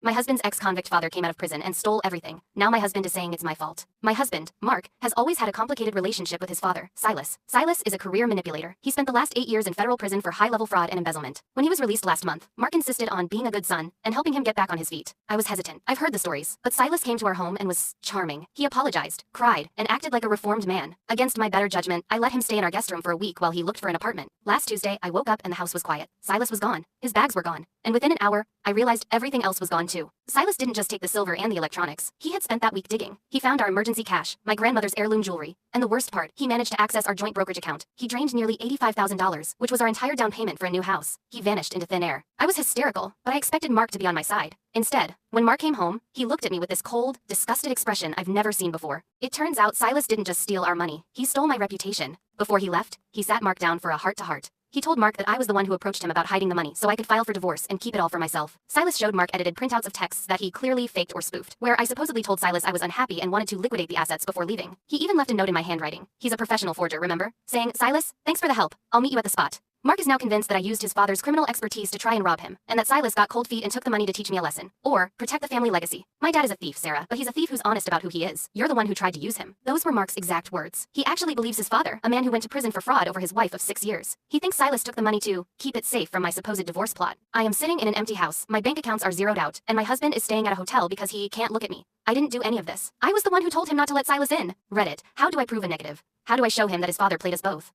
My husband's ex-convict father came out of prison and stole everything. Now my husband is saying it's my fault. My husband, Mark, has always had a complicated relationship with his father, Silas. Silas is a career manipulator. He spent the last 8 years in federal prison for high-level fraud and embezzlement. When he was released last month, Mark insisted on being a good son and helping him get back on his feet. I was hesitant. I've heard the stories, but Silas came to our home and was charming. He apologized, cried, and acted like a reformed man. Against my better judgment, I let him stay in our guest room for a week while he looked for an apartment. Last Tuesday, I woke up and the house was quiet. Silas was gone. His bags were gone. And within an hour, I realized everything else was gone too. Silas didn't just take the silver and the electronics. He had spent that week digging. He found our emergency cash, my grandmother's heirloom jewelry, and the worst part, he managed to access our joint brokerage account. He drained nearly $85,000, which was our entire down payment for a new house. He vanished into thin air. I was hysterical, but I expected Mark to be on my side. Instead, when Mark came home, he looked at me with this cold, disgusted expression I've never seen before. It turns out Silas didn't just steal our money. He stole my reputation. Before he left, he sat Mark down for a heart-to-heart. He told Mark that I was the one who approached him about hiding the money so I could file for divorce and keep it all for myself. Silas showed Mark edited printouts of texts that he clearly faked or spoofed, where I supposedly told Silas I was unhappy and wanted to liquidate the assets before leaving. He even left a note in my handwriting. He's a professional forger, remember? Saying, "Silas, thanks for the help. I'll meet you at the spot." Mark is now convinced that I used his father's criminal expertise to try and rob him, and that Silas got cold feet and took the money to teach me a lesson. Or, protect the family legacy. My dad is a thief, Sarah, but he's a thief who's honest about who he is. You're the one who tried to use him. Those were Mark's exact words. He actually believes his father, a man who went to prison for fraud over his wife of 6 years. He thinks Silas took the money to keep it safe from my supposed divorce plot. I am sitting in an empty house, my bank accounts are zeroed out, and my husband is staying at a hotel because he can't look at me. I didn't do any of this. I was the one who told him not to let Silas in. Reddit, how do I prove a negative? How do I show him that his father played us both?